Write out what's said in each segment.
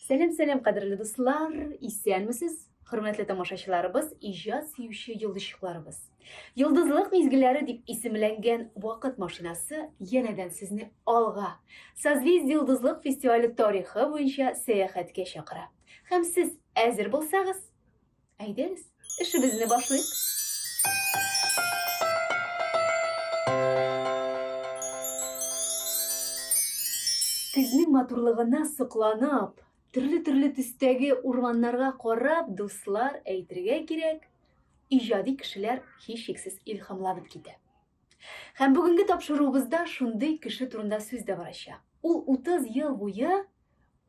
Сәлем, қадірлі достар, исәнмісіз? Hürmetli тамашачыларыбыз, ижад сөйүші йылдызшықларыбыз. Йылдызлық мезгілері деп исемленген вақыт машинасы енеден сізні алға. Созвездие йылдызлық фестивалі тарихы бойынша саяхатке шақыра. Һәм сіз әзір болсағыз, әйдеңіз, ішімізді башлайық. Күзнің матурлығына соқланып, түрлі түстәге урманнарға қарап, дуслар әйтергә кирәк, иҗади кешеләр һичшиксез илһамланып китә. Һәм бүгенге тапшыруыбызда шундый кеше турында сүз дә барачак. Ул 30 ел буе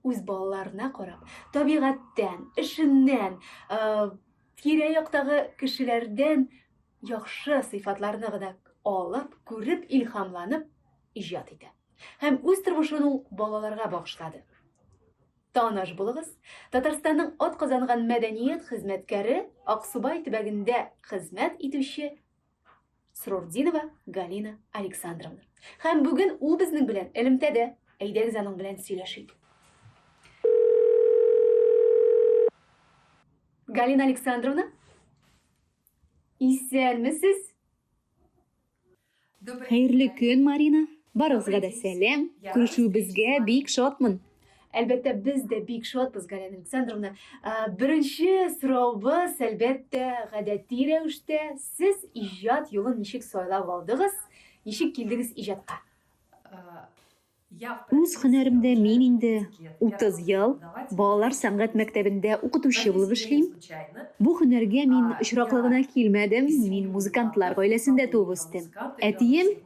үз балаларына карап, табигатьтән, эшеннән, тирә-яктагы кешеләрдән яхшы сыйфатларны гына алып, күреп, илһамланып иҗат итә. Һәм үз тормышын ул балаларга багышлады. Таныш булыгыз, Татарстанның атказанган мәдәният хезмәткәре, Аксубай төбәгендә хезмәт итүче Срурдинова Галина Александровна. Һәм бүген ул безнең белән элемтәдә. Әйдәгез аның белән сөйләшик. Галина Александровна, исәнмесез? Хәерле көн, Марина. Барыгызга да сәлам. Күрешүебезгә бик шатмын. Әлбәттә, без дә бик шатбыз, Галина Александровна. Беренче сораубыз, әлбәттә, гадәти рәвештә, сез иҗат юлын ничек сайлап алдыгыз? Ничек килдегез иҗатка? Үз һөнәремдә мин инде 30 ел балалар сәнгать мәктәбендә укытучы булып эшлим. Бу һөнәргә мин очраклыгына килмәдем. Мин музыкантлар гаиләсендә туып үстем. Әтием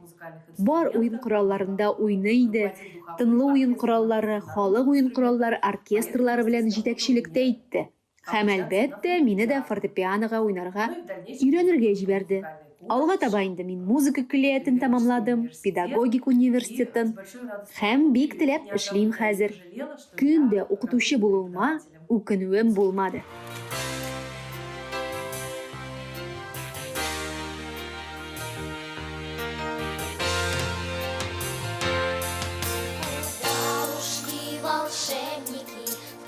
бар уен коралларында уйный иде. Тынлы уен кораллары, халык уен кораллары, оркестрлары белән җитәкчелектә итте. Һәм әлбәттә, мине дә фортепианога уйнарга өйрәнергә җибәрде. Алга таба инде мин музыка көллиятен тәмамладым, педагогик университетын, һәм бик теләп эшлим хәзер. Көндә укытучы булуыма үкенүем булмады.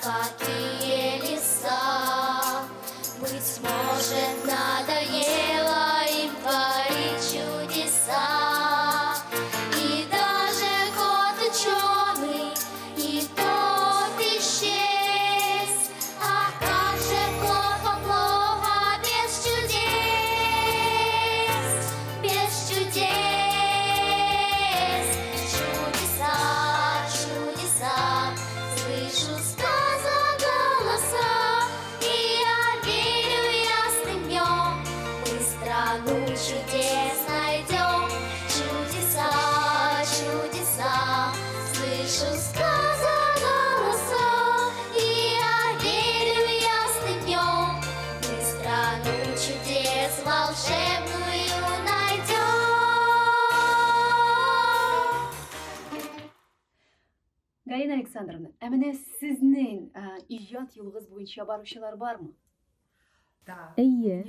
Какие леса, быть может, надоело им творить чудеса. И даже кот ученый, и тот исчез. Ах, как же плохо без чудес, без чудес. Чудеса, слышу чудес найдем, чудеса, слышу сказа голоса, и я верю ясным днем, мы страну чудес волшебную найдем. Галина Александровна, менә сезнең иҗат юлыгыз буенча баручылар бармы? Әйе,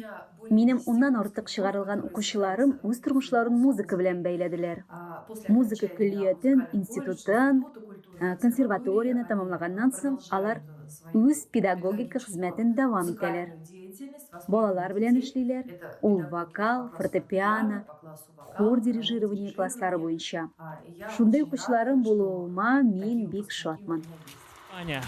минем уннан артык чыгарылган укучыларым үз тормышларын музыка белән бәйләделәр. Музыка көллиятен, институтын, консерваторияны тәмамлаганнан соң алар үз педагогика хезмәтен дәвам итәләр. Балалар белән эшлиләр, ул вокал, фортепиано, хор дирижирование класслары буенча. Шундай укучыларым булуыма мин бик шатмын. Аня.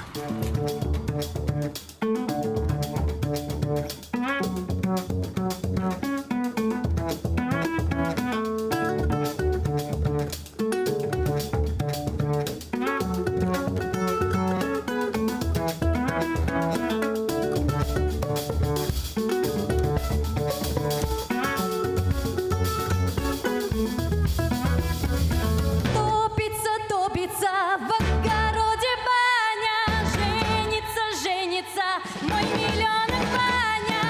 Топится в огороде баня, женится мой миллионер Ваня.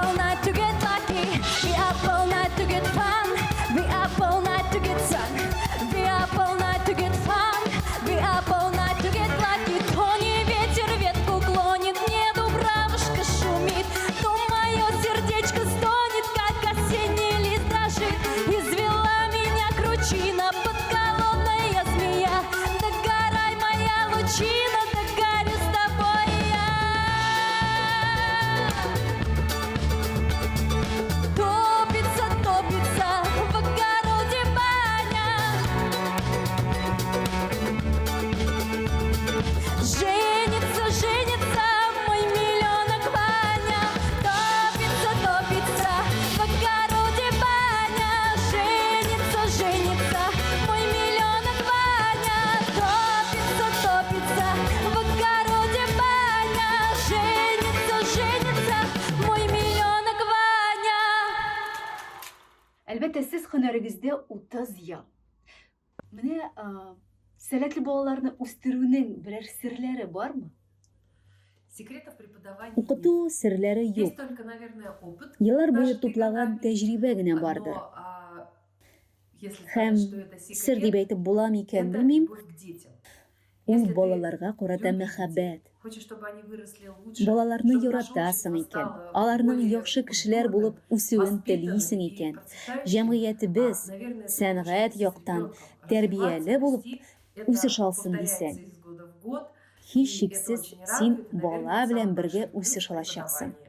all night to get lucky. We up all night to get fun. We up all night to get sun. We up all night to get fun. We up all night to get lucky. То не ветер ветку клонит, не дубравушка шумит, то мое сердечко стонет, как осенний лист дрожит. Извела меня кручина, подколодная змея. Догорай, моя лучина, догорю с тобой я. Топится, топится в огороде баня. Женится, женится мой миллионок Ваня. Топится, топится в огороде баня. Женится, женится мой миллионок Ваня. Топится, топится в огороде баня. Женится, женится мой миллионок Ваня. Әлбәттә, сез һөнәрегездә 30 ял. Менә сәләтле балаларны үстерүнең берәр серләре бармы? Секретов преподавания Укыту серләре нет. юк. Есть только, наверное, опыт. Еллар буе Даже ты туплаган когда тәҗрибә генә но, бардыр. Если Һәм сказать, что это сер дип секрет, әйтеп буламы икән это белмим, любовь к детям. ул Если ты балаларга карата любишь мәхәббәт. детей, хочешь, чтобы они выросли лучше, Балаларны чтобы наше яратасың общество икән, стало аларның более яхшы кешеләр культурным, булып үсүен воспитанным телисең и икән. процветающим, Җәмгыятебез наверное, это сәнгать очень яктан ребенком тәрбияле развиваться, булып расти. Это үсеш алсын повторяется дисәң, из года в год. һич И это шиксез очень син радует, и, бала наверное, белән самый бергә большой плюс үсеш алачаксың. преподавания.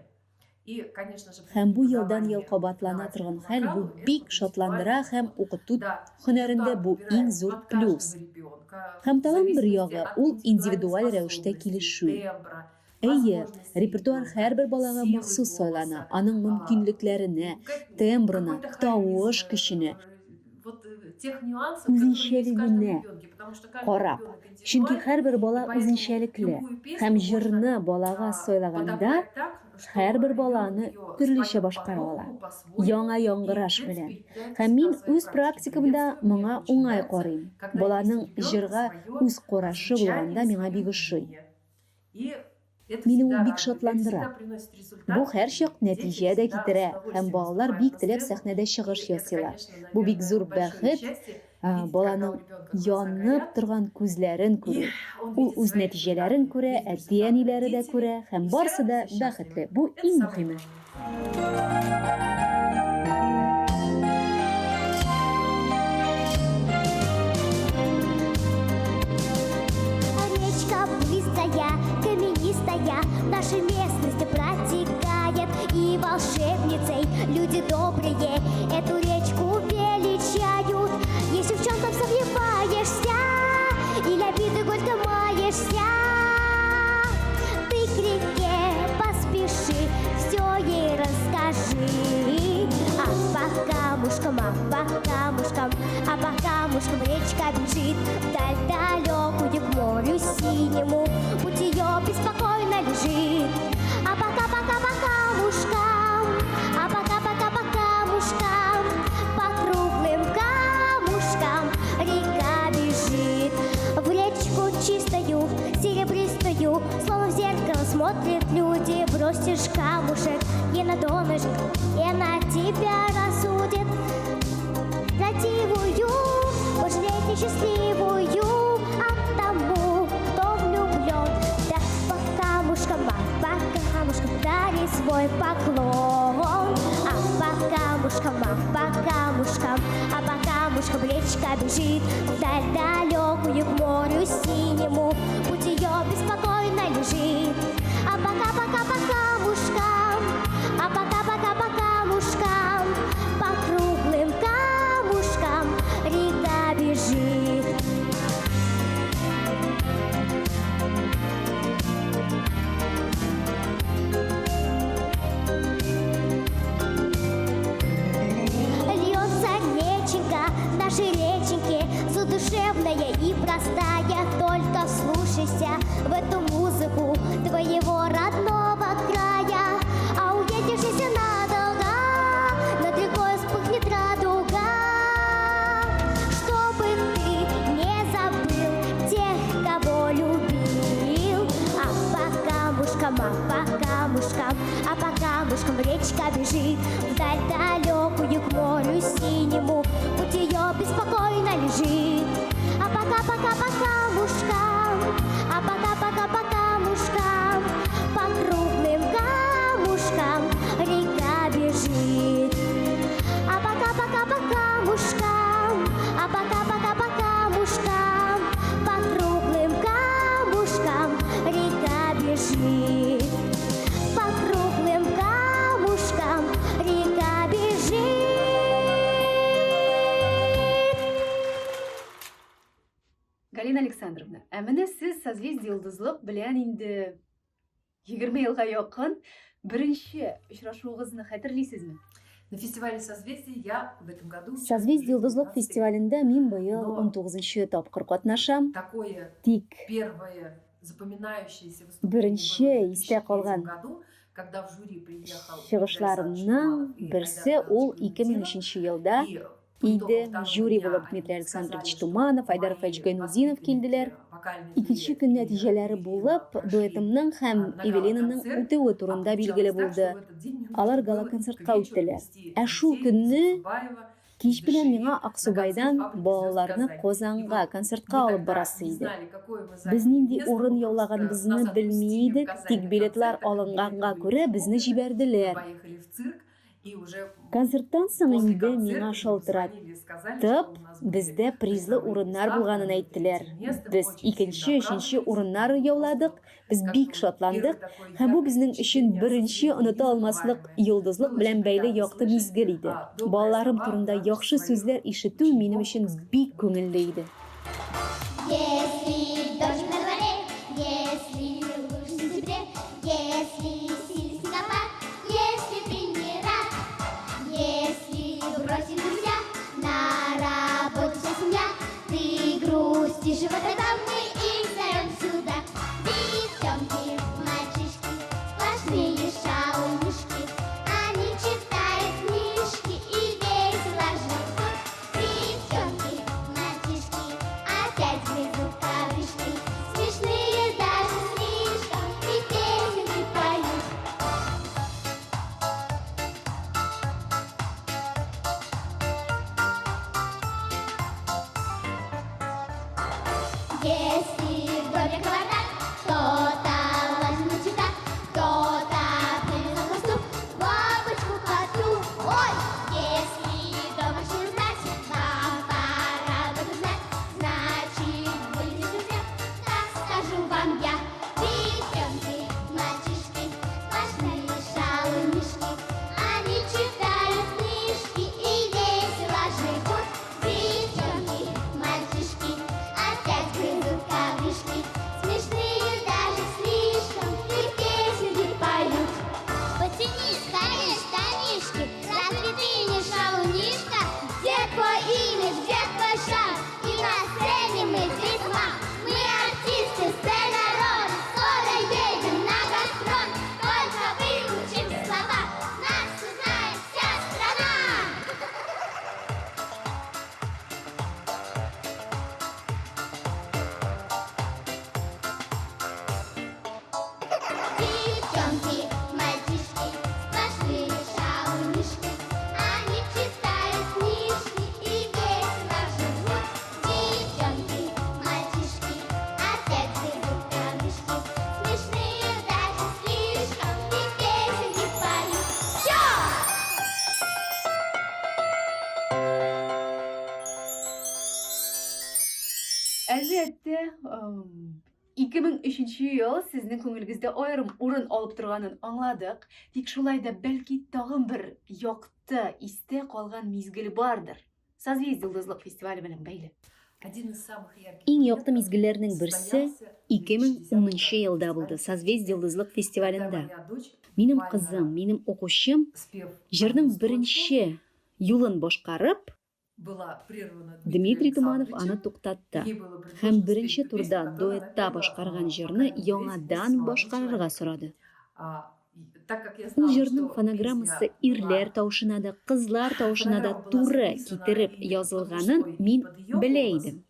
И, конечно же, Һәм бу елдан преподавание ел кабатлана торган хәл бу вокала, бик это шатландыра фестиваль. һәм укыту Да, һөнәрендә бу репертуар иң выбирает зур под плюс. каждого ребенка, Һәм в тагын бер зависимости ягы, от ул индивидуальных индивидуаль рәвештә способностей, килешү. тембра, Әйе, возможностей репертуар ребенка, һәрбер балага силы махсус сайлана, голоса, аның мөмкинлекләренә, тембрына, какой-то тавыш харизмы, көченә, вот тех нюансов, которые есть в каждом үзенчәлегенә ребенке, потому что каждый карап. ребенок Чөнки индивидуален, һәрбер бала и поэтому үзенчәлекле любую песню һәм можно, җырны балага сайлаганда подобрать так, чтобы һәрбер ребенок баланы её төрлечә споёт башкара ала. по-новому, по-своему, Яңа и, яңгыраш в принципе, белән. я Һәм мин всегда в своей үз практике практикамда приветствую, мне моңа очень уңай нравится, карыйм. когда Баланың есть ребенок җырга своё үз карашы булганда звучание, миңа своё бик ошый. видение. И это Мине всегда ул бик радует, это шатландыра. всегда приносит результат, Бу һәр чак и нәтиҗә дә дети всегда китерә с һәм удовольствием балалар выступают бик на теләп сцене. сәхнәдә чыгыш И это, ясыйлар. конечно, Бу бик наверное, зур большое бәхет, счастье видеть, баланың когда у ребенка глаза янып горят, торган күзләрен күрү. и он Ул видит үз свои нәтиҗәләрен результаты, күрә, видит әти-әниләре дә результаты күрә һәм детей, и барысы все да радуются и бәхетле. счастливы. Бу Это иң самое мөһиме. главное. Речка быстрая, каменистая, в нашей местности протекает. И волшебницей люди добрые эту речку величают. Если в чем-то сомневаешься или обиды горько маешься, ты к реке поспеши, все ей расскажи. А по камушкам речка бежит вдаль далекую к морю синему. Путь ее беспокойно лежит. А пока по камушкам, по круглым камушкам река бежит. В речку чистую, серебристую, словно в зеркало смотрят люди. Бросишь камушек, и на донышко, и на тебя рассудит. Красивую, пожалеть несчастливую, а тому, кто влюблен. Да по камушкам дари свой поклон. А по камушкам речка бежит вдаль далекую к морю синему. Путь ее беспокойно лежит. А пока по камушкам, по круглым камушкам река бежит. Льется реченька, наши реченьки, задушевная и простая. Только вслушайся в эту музыку твоего родного края. река бежит вдаль далекую к морю синему, путь ее беспокойно лежит. А пока-пока-пока мушкам, а пока-пока-пока мушкам, по круглым камушкам река бежит. А пока-пока-пока мушкам, а пока-пока-пока мушкам, по круглым камушкам река бежит. По круглым камушкам река бежит. Галина Александровна, әміне сіз созвездие йолдызлық білән инде 20 елға якын бірінші очрашуыгызны хәтерлисезме? На фестивале созвездий я в этом году... Созвездие йолдызлык фестивалендә мин быел 19-нчы тапкыр катнашам. Такое Тик первое запоминающееся Беренче выступление было в истә 2003 калган году, когда в жюри приехал чыгышларымның берсе ул 2003 елда иде. Жюри булып Дмитрий Александрович Туманов, Айдар Фаич Гайнудинов килделәр. Икенче көн нәтиҗәләре булып, дуэтымның һәм Эвелинаның үтүе турында билгеле булды. Алар гала-концертка үттеләр. Ә шул көнне кич белән миңа Аксубайдан балаларны Казанга концертка алып барасы иде. Без нинди урын яулаганыбызны белми идек, тик билетлар алынганга күрә безне җибәрделәр. Поехали в цирк, и уже Концерттан соң после инде концерта миңа мне шалтыратып, позвонили и сказали, что у нас будет бездә призлы урыннар булганын әйттеләр. Без икенче, өченче урыннар яуладык, без бик шатландык, һәм бу безнең өчен беренче оныта алмаслык йолдызлык белән бәйле якты мизгел иде. Балаларым турында яхшы сүзләр ишетү минем өчен бик күңелле иде. Если дождь на дворе, если луж в сентябре, если сильный снегопад, если ты не рад, если бросит друзья, на работу вся семья, ты грустишь, вот тогда мы их зовем сюда. Девчонки, мальчишки, сплошные шалунишки, они читают книжки и весело живут. Девчонки, мальчишки, опять грызут ковришки, смешные даже слишком, и песенки поют. Если в доме кавардак, кто-то возьмет читать, кто-то принесет хвосту, бабочку коту. Ой, если дома все знать, вам пора об этом знать, значит, будете друзья, так скажу вам я. Девчонки, мальчишки, сплошные шалунишки, они читают книжки и весело живут. Девчонки, мальчишки, опять грызут ковришки, смешные даже слишком, и песенки поют. Потяни скорее штанишки, разве ты не шалунишка? Где твой имидж, где твой шаг? И на сцене мы здесь вам. Мы артисты, сцена роль, скоро едем на гастроль. Только выучим слова, нас узнает вся страна. Девчонки, мальчишки, сплошные шалунишки, они читают книжки и весело живут. Девчонки, мальчишки, опять грызут ковришки, смешные даже слишком, и песенки поют. Всё! Әлбәттә, 2003 ел сезнең күңелегездә аерым урын алып торганын аңладык. Тик шулай да бәлки тагын бер якты, истә калган мизгел бардыр. Созвездие йолдызлык фестивале белән бәйле. один из самых ярких Иң якты моментов мизгелләрнең берсе состоялся 2010 елда булды, Созвездие йолдызлык когда фестивалендә. моя дочь Минем буквально кызым, минем укучым спев җырның одну строчку, беренче юлын башкарып, была прервана Дмитрий Туманов аны Александровичем. туктатты. Ей было предложено Һәм спеть беренче ту турда песню, которую она дуэтта пела, башкарган в җырны вокальной яңадан версии с башкарырга молодым сорады. человеком. Так как я Ул знала, җырның что фонограммасы песня ирләр была- тавышына да, кызлар тавышына да Фонограмма была туры записана китереп и язылганын под мин мужской, и под белә её идем.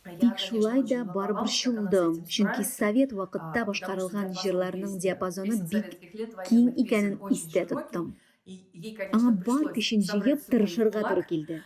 Я, Тик конечно, шулай очень да барыбер волновалась, как она с чулдым, этим чөнки справится. совет вакытта Потому что башкарылган диапазон җырларның песни- диапазоны песен бик советских лет, киң военных икәнен песен очень истә широкий. тоттым. И ей, Аңа конечно, бар пришлось көчен собрать җыеп свой тырышырга туры кулак, килде.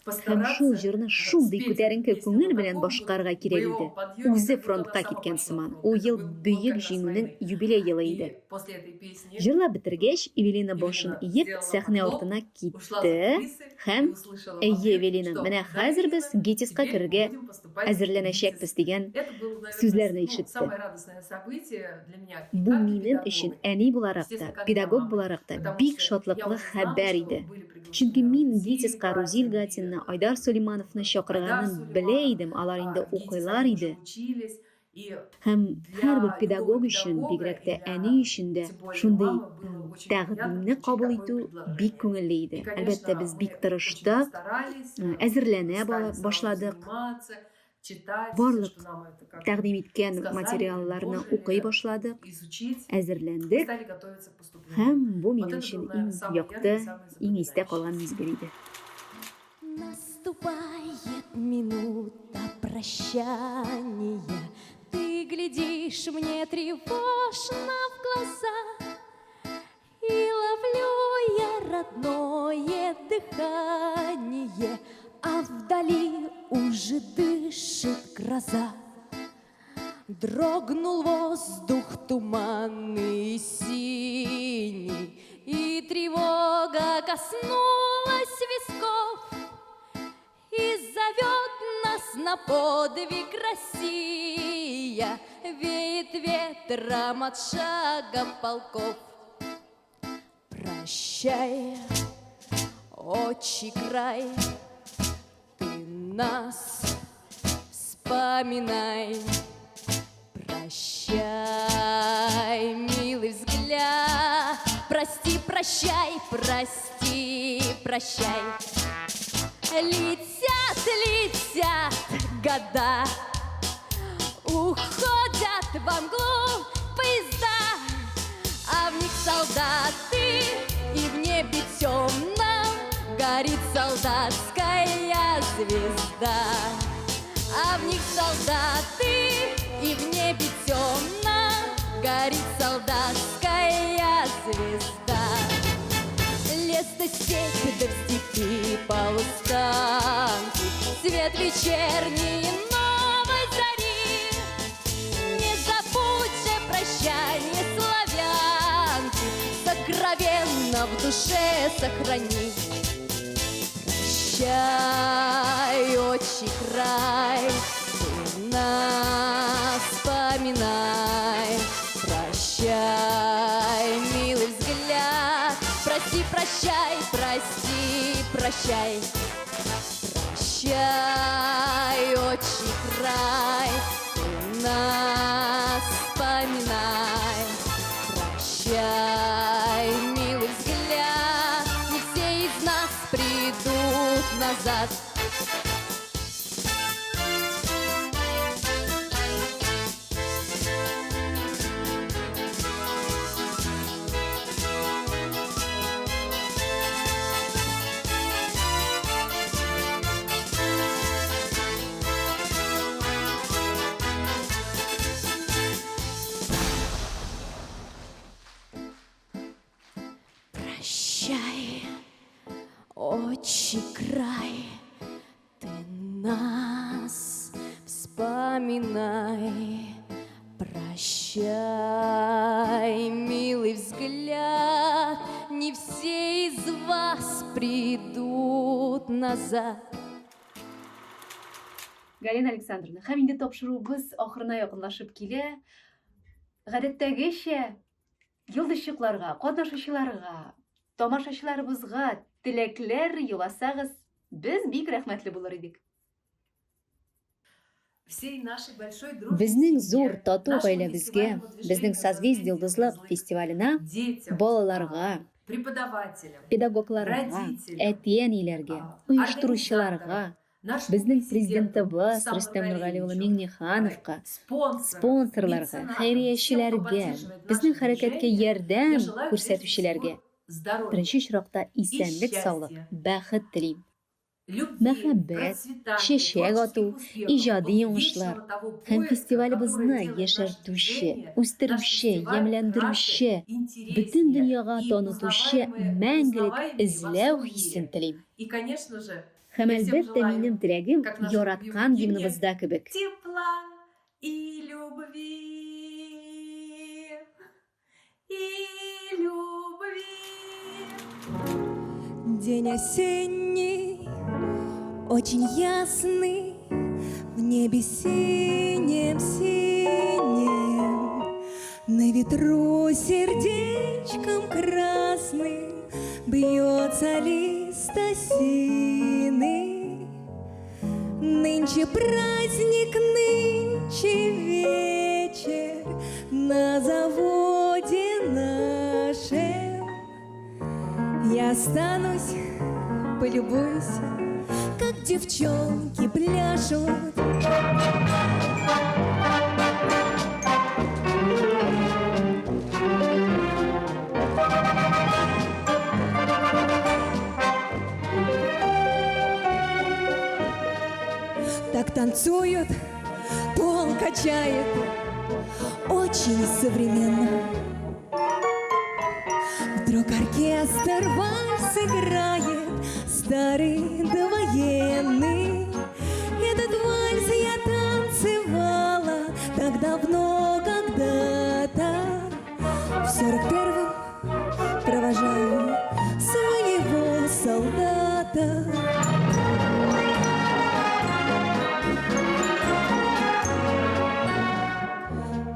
Һәм постараться, шул җырны шундый спеть күтәренке песню күңел на белән таком башкарга вот кирәк иде. боевом подъеме, Үзе как будто фронтка она сама киткән пошла сыман. в фронт. Ул Это ел был вот бөек как раз җиңүнең войны. юбилей елы иде. И после этой песни Җырлап бетергәч, Эвелина башын Эвелина иеп, сделала сәхнә поклон, артына ушла за китте кулисы и һәм услышала в «Әйе, ответ, Эвелина, что менә «Да, хәзер без Эвелина, ГИТИСка теперь керергә будем поступать в әзерләнәчәкбез» ГИТИС». дигән Это было, наверное, сүзләрне ну, ишетте. самое радостное событие для меня. И Бу как для минем өчен педагога. әни буларак та, Естественно, как для педагог мамы. буларак та Потому бик что я шатлыклы уже знала, хәбәр что иде. были приглашены Чөнки мин Рузиль ГИТИСка Гатин, Рузиль и Гатинны, Айдар Сулеймановны чакырганын Айдар белә Сулейманов. идем, алар инде В ГИТИС укыйлар они иде. уже учились, и Һәм для һәрбер педагог любого өчен, педагога бигрәк тә и для, әни өчен дә тем более, шундый мамы было очень приятно тәкъдимне получить кабул такое итү предложение. бик күңелле иде. И, Әлбәттә, конечно, без мы бик очень тырыштык, постарались, әзерләнә стали сразу башладык. заниматься, читать, Барлык всё, что нам это как Тәкъдим иткән сказали, материалларны предложили, укый башладык, изучить, и әзерләндек. стали готовиться к поступлению. Һәм бу Вот минем это өчен был, иң наверное, самый якты, яркий, самый иң истә запоминающийся. калган мизгел иде. Наступает минута прощания. Ты глядишь мне тревожно в глаза, и ловлю я родное дыхание, а вдали уже дышит гроза. Дрогнул воздух туманный и синий, и тревога коснулась висков и зовет нас на подвиг Россия, веет ветром от шага полков. Прощай, отчий край, ты нас вспоминай. Прощай, милый взгляд, прости, прощай, прости, прощай. Летят, летят года, уходят во мглу поезда, а в них солдаты, и в небе темном горит солдатская звезда. А в них солдаты, и в небе темном горит солдатская звезда. Лес да степь, да в степи полустанки, свет вечерний новой зари. Не забудь же прощание славянки, сокровенно в душе сохрани. Прощай, отчий край, ты нас вспоминай. Прощай, милый взгляд, прости, прощай, прости, прощай. Прощай, отчий край, ты нас вспоминай. Прощай, милый взгляд, не все из нас придут назад. Прощай, отчий край, ты нас вспоминай. Прощай, милый взгляд, не все из вас придут назад. Галина Александровна, һәм инде тапшыруыбыз ахырына якынлашып килә. Гадәттәгечә, йолдызчыкларга, катнашучыларга, тамашачыларыбызга теләкләр юласагыз, без бик рәхмәтле булыр идек. Всей нашей большой дружной Безнең семье, зур тату нашему гаиләбезгә, фестивальному движению безнең Созвездие йолдызлык «Козлы», фестиваленә, детям, балаларга, преподавателям, педагогларга, родителям, әти-әниләргә, оештыручыларга, нашему безнең президенту президентыбыз Рустаму Рөстәм Нургалиулы Нургалиевичу, Миңнехановка, спонсорларга, спонсорларга, хәйриячеләргә, безнең хәрәкәткә ярдәм күрсәтүчеләргә, беренче чиратта исәнлек, саулык, бәхет телим. любви, Мәхәббәт, процветания, чәчәк ату, творческих успехов, иҗади вот уңышлар вечного того һәм поиска, фестивалебезне который делает яшәртүче, наше движение, үстерүче, наш фестиваль ямьләндерүче, краше, интереснее бөтен дөньяга и танытучы узнаваемые мәңгелек во всем эзләү мире. хисен телим. И, конечно же, Һәм я всем әлбәттә желаю, минем теләгем как нашему яраткан любимому гимныбызда кебек. тепла и любви. И любви. День осенний, очень ясный, в небе синем-синем, на ветру сердечком красным бьется лист осины. Нынче праздник, нынче вечер на заводе нашем. Я останусь, полюбуюсь, как девчонки пляшут. Так танцуют, пол качает, очень современно. Вдруг оркестр вальс играет, старый довоенный. Этот вальс я танцевала так давно когда-то. В 41-м провожаю своего солдата.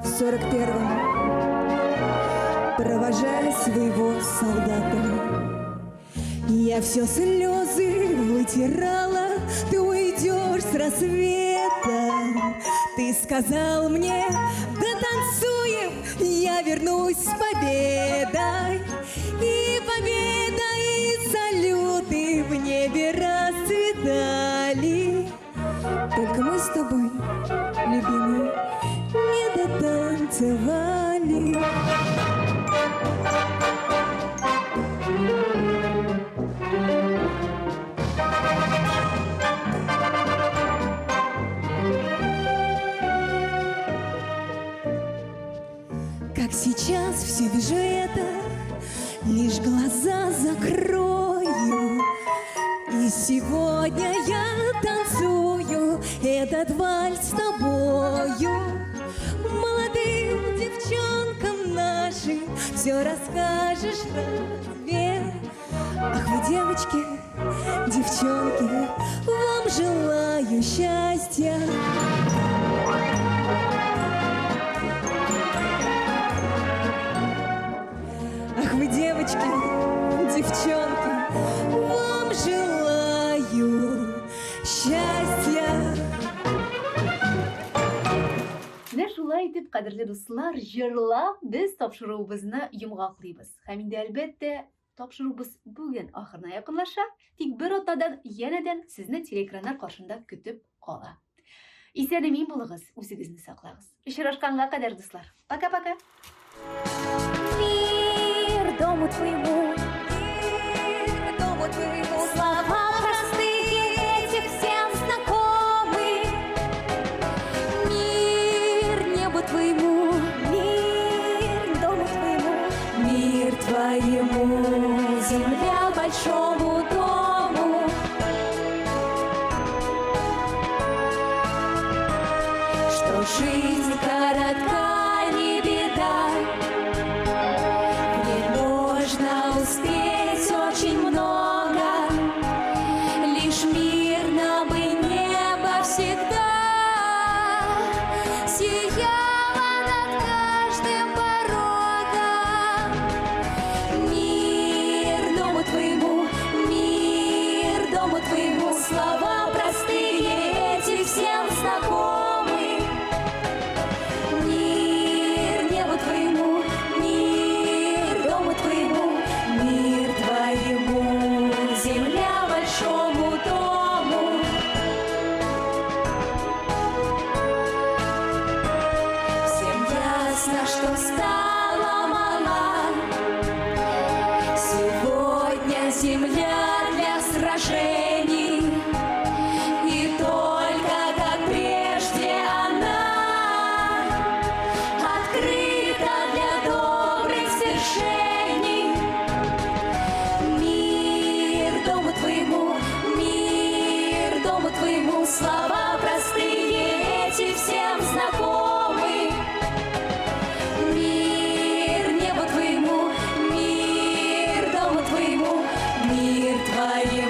В 41-м провожая своего солдата. Я все слезы вытирала, ты уйдешь с рассветом. Ты сказал мне, да танцуем, я вернусь с победой. И победа, и салюты в небе расцветали. Только мы с тобой, любимый, не дотанцевали. Как сейчас все вижу это, лишь глаза закрою. И сегодня я танцую этот вальс с тобою. Молодым девчонкам нашим все расскажешь разве? Ах вы, девочки, девчонки, вам желаю счастья. Ах вы, девочки, девчонки, вам желаю счастья. Менә шулай итеп, кадерле дуслар, җырлап без тапшыруыбызны йомгаклыйбыз. Һәм инде әлбәттә, тапшыруыбыз бүген ахырына якынлаша. Тик бер атадан янәдән сезне телеэкраннар каршында көтеп кала. Исән-имин булыгыз, үзегезне саклагыз. Очрашканга кадәр, дуслар. Пока-пока. Мир дому твоему, слова простые эти всем знакомы. Мир небу твоему, мир дому твоему, мир твоему, земля большому дому. Что жизнь коротка, не беда. Можно успеть очень много, лишь мирно бы небо всегда сияло над каждым порогом. Мир дому твоему, мир дому твоему, слова простые эти всем знакомы. Мир небу твоему, мир дому твоему, мир твоему, земля большому дому. Всем ясно, что стала мала сегодня земля для сражений. моя